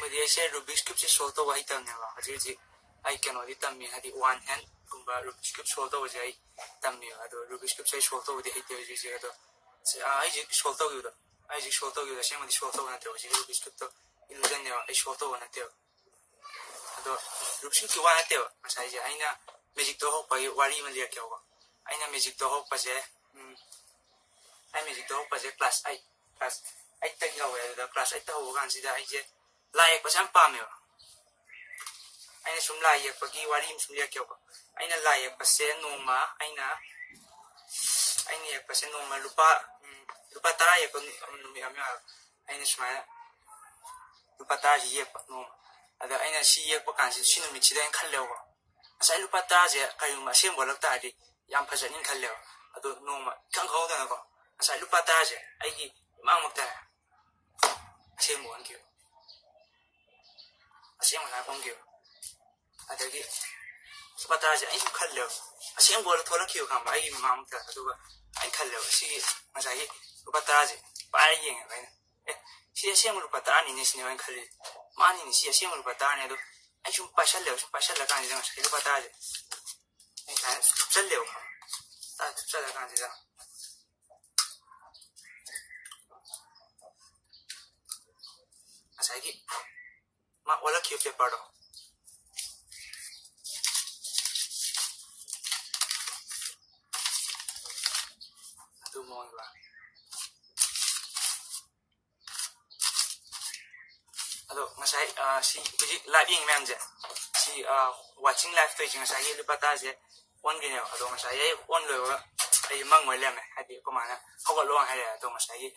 ꯑꯁꯦꯡꯕꯗꯤ ꯑꯩꯁꯦ ꯔꯨꯕꯤꯛꯁ ꯀ꯭ꯌꯨꯕꯁꯦ ꯁꯣꯜቭ ꯇꯧꯕ ꯍꯩꯇꯕꯅꯦꯕ ꯍꯧꯖꯤꯛ ꯑꯩ ꯀꯩꯅꯣꯗꯤ ꯇꯝꯃꯤ ꯍꯥꯏꯗꯤ ꯋꯥꯟ ꯍꯦꯟ ꯒꯨꯝꯕ ꯔꯨꯕꯤꯛꯁ ꯀ꯭ꯌꯨꯕ ꯁꯣꯜቭ ꯇꯧꯕꯁꯦ ꯑꯩ ꯇꯝꯃꯦꯕ ꯑꯗꯣ ꯔꯨꯕꯤꯛꯁ ꯀ꯭ꯌꯨꯕꯁꯦ ꯑꯩ ꯁꯣꯜቭ ꯇꯧꯕꯗꯤ ꯍꯩꯇꯦ ꯍꯧꯖꯤꯛꯁꯦ ꯑꯗꯣ ꯑꯩꯁꯦ ꯁꯣꯜቭ ꯇꯧꯈꯤꯕꯗꯣ ꯑꯩꯁꯦ ꯁꯣꯜቭ ꯇꯧꯈꯤꯕꯗꯣ ꯑꯁꯦꯡꯕꯗꯤ ꯁꯣꯜቭ ꯇꯧꯕ ꯅꯠꯇꯦꯕ ꯍꯧꯖꯤꯛ ꯔꯨꯕꯤꯛꯁ ꯀ꯭ꯌꯨꯕꯇꯣ illusionꯅꯦꯕ ꯑꯩ ꯁꯣꯜቭ ꯇꯧꯕ ꯅꯠꯇꯦꯕ ꯑꯗꯣ ꯔꯨꯕꯤꯛꯁ ꯀ꯭ꯌꯨꯕꯀꯤ ꯋꯥ ꯅꯠꯇꯦꯕ ꯉꯁꯥꯏꯁꯦ ꯑꯩꯅ ꯃꯦꯖꯤꯛꯇꯣ ꯍꯧꯔꯛꯄꯒꯤ ꯋꯥꯔꯤ ꯑꯃ ꯂꯤꯔꯛꯀꯦꯕꯀꯣ ꯑꯩꯅ ꯃꯦꯖꯤꯛꯇꯣ ꯍꯧꯔꯛꯄꯁꯦ ꯑꯩ ꯃꯦꯖꯤꯛꯇꯣ ꯍꯧꯔꯛꯄꯁꯦ ꯀ꯭ꯂꯥꯁ 8ꯇꯒꯤ ꯍꯧꯋꯦ ꯑꯗꯨꯗ ꯀ꯭ꯂꯥꯁ 8ꯇ ꯍꯧꯕ ꯀꯥꯟꯁꯤꯗ ꯑꯩꯁꯦ ꯂꯥꯏ ꯌꯦꯛꯄꯁꯦ ꯌꯥꯝ ꯄꯥꯝꯃꯦꯕ ꯑꯩꯅ ꯁꯨꯝ ꯂꯥꯏ ꯌꯦꯛꯄꯒꯤ ꯋꯥꯔꯤ ꯑꯃ ꯁꯨꯝ ꯂꯤꯔꯛꯀꯦꯕꯀꯣ ꯑꯩꯅ ꯂꯥꯏ ꯌꯦꯛꯄꯁꯦ ꯅꯣꯡꯃ ꯑꯩꯅ ꯌꯦꯛꯄꯁꯦ ꯅꯣꯡꯃ ꯂꯨꯄꯥ 10 ꯌꯦꯛꯄ ꯅꯨꯃꯤꯠ ꯑꯃ ꯌꯥꯎꯋꯦꯕ ꯑꯩꯅ ꯁꯨꯃꯥꯏꯅ ꯂꯨꯄꯥ 10ꯁꯤ ꯌꯦꯛꯄ ꯅꯣꯡꯃ ꯑꯗ ꯑꯩꯅ ꯁꯤ ꯌꯦꯛꯄ ꯀꯥꯟꯁꯤꯗ ꯁꯤ ꯅꯨꯃꯤꯠꯁꯤꯗ ꯑꯩꯅ ꯈꯜꯂꯦꯕꯀꯣ ꯉꯁꯥꯏ ꯂꯨꯄꯥ 10ꯁꯦ ꯀꯔꯤꯒꯨꯝꯕ ꯑꯁꯦꯡꯕ ꯑꯣꯏꯔꯛ ꯇꯥꯔꯗꯤ ꯌꯥꯝ ꯐꯖꯅꯤ ꯈꯜꯂꯦꯕ ꯑꯗꯣ ꯅꯣꯡꯃ ꯏꯈꯪ ꯈꯪꯍꯧꯗꯅꯀꯣꯉꯁꯥꯏ ꯂꯨꯄꯥ 10ꯁꯦ ꯑꯩꯒꯤ ꯏꯃꯥꯡꯃꯛꯇꯅꯦ ꯑꯁꯦꯡꯕ ꯑꯣꯟꯈꯤꯕ ꯑꯁꯦꯡꯕ ꯂꯥꯏꯐ ꯑꯣꯟꯈꯤꯕ ꯑꯗꯒꯤ ꯂꯨꯄꯥ 10ꯁꯦ ꯑꯩ ꯁꯨꯝ ꯈꯜꯂꯦꯕ ꯑꯁꯦꯡꯕ ꯑꯣꯏꯅ ꯊꯣꯛꯂꯛꯈꯤꯕ ꯈꯪꯕ ꯑꯩꯒꯤ ꯃꯃꯥꯡꯃꯛꯇ ꯑꯗꯨꯒ ꯑꯩ ꯈꯜꯂꯦꯕ ꯁꯤꯒꯤ ꯉꯁꯥꯏꯒꯤ ꯂꯨꯄꯥ 10ꯁꯦ ꯄꯥꯏꯔ ꯌꯦꯡꯉꯦꯕ ꯑꯩꯅ ꯁꯤ ꯑꯁꯦꯡꯕ ꯂꯨꯄꯥ 10ꯅꯤꯅꯦ ꯁꯤꯅꯦꯕ ꯑꯩꯅ ꯈꯜꯂꯤ ꯃꯥꯅꯤꯅꯦ ꯁꯤ ꯑꯁꯦꯡꯕ ꯂꯨꯄꯥ 10ꯅꯤ ꯑꯗꯣ ꯑꯩ ꯁꯨꯝ ꯄꯥꯏꯁꯜꯂꯦꯕ ꯁꯨꯝ ꯄꯥꯏꯁꯜꯂꯀꯥꯟꯁꯤꯗ ꯉꯁꯥꯏ ꯂꯨꯄꯥ 10ꯁꯦ ꯑꯩ ꯁꯨꯃꯥꯏꯅ ꯊꯨꯞꯆꯜꯂꯦꯕ ꯈꯪꯕ ꯊꯨꯞꯆꯜꯂꯀꯥꯟꯁꯤꯗ ꯉꯁꯥꯏꯒꯤ ꯃꯥ ꯑꯣꯜꯂꯛꯈꯤꯕ ꯄꯦꯄꯔꯗꯣ ꯑꯗꯨ ꯃꯑꯣꯡꯗ ꯑꯗꯣ ꯉꯁꯥꯏ ꯁꯤ ꯍꯧꯖꯤꯛ ꯂꯥꯏꯚ ꯌꯦꯡꯉꯤ ꯃꯌꯥꯝꯁꯦ ꯁꯤ ꯋꯥꯆꯤꯡ ꯂꯥꯏꯚ ꯇꯧꯔꯤꯁꯦ ꯉꯁꯥꯏꯒꯤ ꯂꯨꯄꯥ 10ꯁꯦ ꯑꯣꯟꯈꯤꯅꯦꯕ ꯑꯗꯣ ꯉꯁꯥꯏ ꯑꯩ ꯑꯣꯟ ꯂꯣꯏꯕꯒ ꯑꯩ ꯃꯪꯉꯣꯏ ꯂꯩꯔꯝꯃꯦ ꯍꯥꯏꯗꯤ ꯀꯃꯥꯏꯅ ꯍꯧꯒꯠꯂꯣ ꯍꯥꯏꯔꯛꯑꯦ ꯑꯗꯣ ꯉꯁꯥꯏꯒꯤ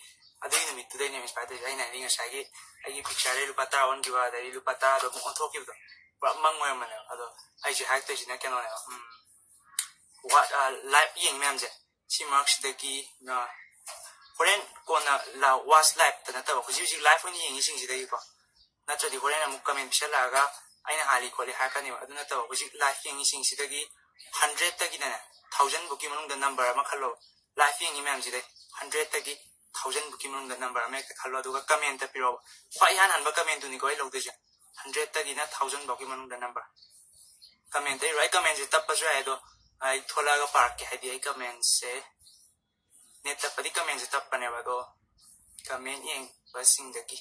ꯑꯗꯨꯒꯤ ꯅꯨꯃꯤꯠꯇꯨꯗꯩꯅꯦ ꯏꯟꯁꯄꯥꯏꯔ ꯇꯧꯔꯤꯁꯦ ꯑꯩꯅ ꯍꯥꯏꯗꯤ ꯉꯁꯥꯏꯒꯤ ꯑꯩꯒꯤ ꯄꯤꯛꯆꯔꯗꯩ ꯂꯨꯄꯥ 10 ꯑꯣꯟꯈꯤꯕ ꯑꯗꯩ ꯂꯨꯄꯥ 10ꯗꯣ ꯑꯃꯨꯛ ꯑꯣꯟꯊꯣꯛꯈꯤꯕꯗꯣ ꯄꯨꯔꯥ ꯃꯪ ꯑꯣꯏꯔꯝꯕꯅꯦꯕ ꯑꯗꯣ ꯑꯩꯁꯦ ꯍꯥꯏꯔꯛꯇꯣꯏꯁꯤꯅ ꯀꯩꯅꯣꯅꯦꯕ ꯂꯥꯏꯚ ꯌꯦꯡꯉꯤ ꯃꯌꯥꯝꯁꯦ ꯁꯤ ꯃꯔꯛꯁꯤꯗꯒꯤ ꯍꯣꯔꯦꯟ ꯀꯣꯟꯅ ꯋꯥꯆ ꯂꯥꯏꯚꯇ ꯅꯠꯇꯕ ꯍꯧꯖꯤꯛ ꯂꯥꯏꯚ ꯑꯣꯏꯅ ꯌꯦꯡꯉꯤꯁꯤꯡꯁꯤꯗꯒꯤꯀꯣ ꯅꯠꯇ꯭ꯔꯗꯤ ꯍꯣꯔꯦꯟ ꯑꯃꯨꯛ ꯀꯃꯦꯟ ꯄꯤꯁꯜꯂꯛꯑꯒ ꯑꯩꯅ ꯍꯥꯜꯂꯤ ꯈꯣꯠꯂꯤ ꯍꯥꯏꯔꯛꯀꯅꯦꯕ ꯑꯗꯨ ꯅꯠꯇꯕ ꯍꯧꯖꯤꯛ ꯂꯥꯏꯚ ꯌꯦꯡꯉꯤꯁꯤꯡꯁꯤꯗꯒꯤ 100ꯇꯒꯤꯅꯅꯦ 1000 ꯕꯨꯛꯀꯤ ꯃꯅꯨꯡꯗ ꯅꯝꯕꯔ ꯑꯃ ꯈꯜꯂꯣ ꯂꯥꯏꯚ ꯌꯦꯡꯉꯤ ꯃꯌꯥꯝꯁꯤꯗꯩ 100ꯇꯒꯤ 1000 ꯕꯨꯛꯀꯤ ꯃꯅꯨꯡꯗ ꯅꯝꯕꯔ ꯑꯃ ꯍꯦꯛꯇ ꯈꯜꯂꯣ ꯑꯗꯨꯒ ꯀꯃꯦꯟꯇ ꯄꯤꯔꯛꯑꯣ ꯈ꯭ꯋꯥꯏ ꯏꯍꯥꯟ ꯍꯥꯟꯕ ꯀꯃꯦꯟꯇꯨꯅꯤꯀꯣ ꯑꯩ ꯂꯧꯗꯣꯏꯁꯦ 100ꯇꯒꯤꯅ 1000 ꯐꯥꯎꯒꯤ ꯃꯅꯨꯡꯗ ꯅꯝꯕꯔ ꯀꯃꯦꯟꯇ ꯏꯔꯣ ꯑꯩ ꯀꯃꯦꯟꯁꯦ ꯇꯞꯄꯁꯨ ꯌꯥꯏ ꯑꯗꯣ ꯑꯩ ꯊꯣꯛꯂꯛꯑꯒ ꯄꯥꯔꯛꯀꯦ ꯍꯥꯏꯗꯤ ꯑꯩ ꯀꯃꯦꯟꯁꯦ ꯅꯦꯠ ꯇꯞꯄꯗꯤ ꯀꯃꯦꯟꯁꯦ ꯇꯞꯄꯅꯦꯕ ꯑꯗꯣ ꯀꯃꯦꯟ ꯌꯦꯡꯕꯁꯤꯡꯗꯒꯤ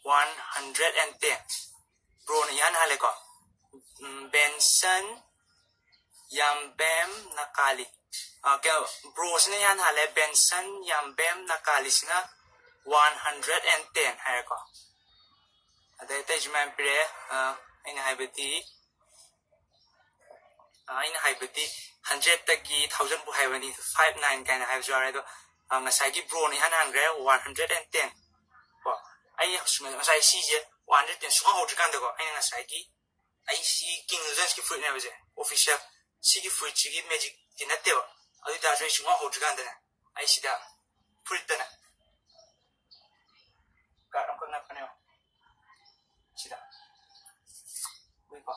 110 ꯕ꯭ꯔꯣꯅ ꯏꯍꯥꯟ ꯍꯥꯜꯂꯦꯀꯣ ꯕꯦꯟꯁꯟ ꯌꯥꯝꯕꯦꯝ ꯅꯀꯥꯂꯤ ꯀꯩꯅꯣ ꯕ꯭ꯔꯣꯁꯤꯅ ꯏꯍꯥꯟ ꯍꯥꯜꯂꯦ ꯕꯦꯟꯁꯟ ꯌꯥꯝꯕꯦꯝ ꯅꯀꯥꯂꯤꯁꯤꯅ 110 ꯍꯥꯏꯔꯦꯀꯣ ꯑꯗꯩ ꯑꯇꯩꯁꯨ ꯃꯌꯥꯝ ꯄꯤꯔꯛꯑꯦ ꯑꯩꯅ ꯍꯥꯏꯕꯗꯤ 100ꯇꯒꯤ 1000 ꯐꯥꯎ ꯍꯥꯏꯕꯅꯤ 59 ꯀꯥꯏꯅ ꯍꯥꯏꯕꯁꯨ ꯌꯥꯎꯔꯦ ꯑꯗꯣ ꯉꯁꯥꯏꯒꯤ ꯕ꯭ꯔꯣꯅ ꯏꯍꯥꯟ ꯍꯥꯟꯈ꯭ꯔꯦ 110 ꯀꯣ ꯑꯩ ꯉꯁꯥꯏ ꯁꯤꯁꯦ 110 ꯁꯨꯡꯍꯧ ꯍꯧꯗ꯭ꯔꯤꯀꯥꯟꯗꯀꯣ ꯑꯩꯅ ꯉꯁꯥꯏꯒꯤ ꯑꯩ ꯁꯤ ꯀꯤꯡ ꯂꯨꯖꯟꯁꯀꯤ ꯐ꯭ꯔꯨꯏꯠꯅꯦꯕꯁꯦ ꯑꯣꯐꯤꯁꯤꯌꯦꯜ ꯁꯤꯒꯤ ꯐ꯭ꯔꯨꯏꯠꯁꯤꯒꯤ ꯃꯦꯖꯤꯛꯇꯤ ꯅꯠꯇꯦꯕ ꯑꯗꯨ ꯑꯣꯏꯇꯥꯔꯁꯨ ꯑꯩ ꯁꯨꯡꯍꯧ ꯍꯧꯗ꯭ꯔꯤꯀꯥꯟꯗꯅꯦ ꯑꯩ ꯁꯤꯗ ꯐ꯭ꯔꯨꯏꯠꯇꯅꯦ ꯀꯥꯔꯠ ꯑꯃꯈꯛ ꯅꯞꯄꯅꯦꯕ sida uiko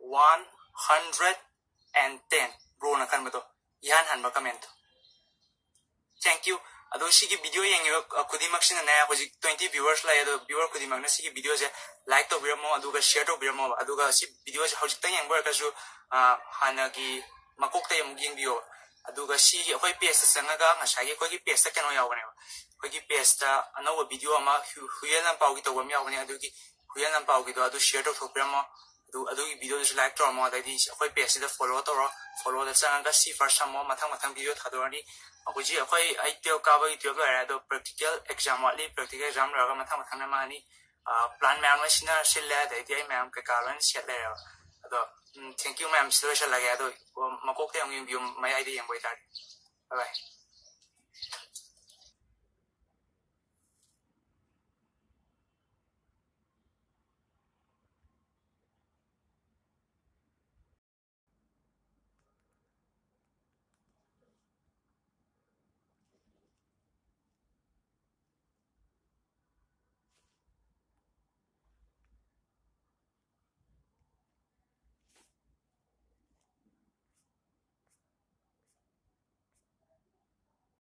110 bro na kan bato yan han ba comment thank you ado sigi video yengi kudimak sina na hoji 20 viewers la ado viewer kudimak na sigi video je like to biramo aduga share to biramo aduga si video je hoji tang yengba ka ju hanagi makok ta yem ging bio aduga si hoi page sangaga ngasagi ko gi page ta keno yawne ko gi page ta anawa video ama huyelan pau gi to bam yawne adugi huyelan pau gi do adu share to biramo adugi video je like to mo da di hoi page da follow to ro follow da sangaga si first samo mathang video thadorani akoji akoi ITO kaba ITO ga ra do practical exam wali practical exam ra ga mathang na mani plan ma'am sina silla da di ma'am ka kalan set la ado thank you ma'am sila lagi ado makok te ang yung may idea yang boy bye bye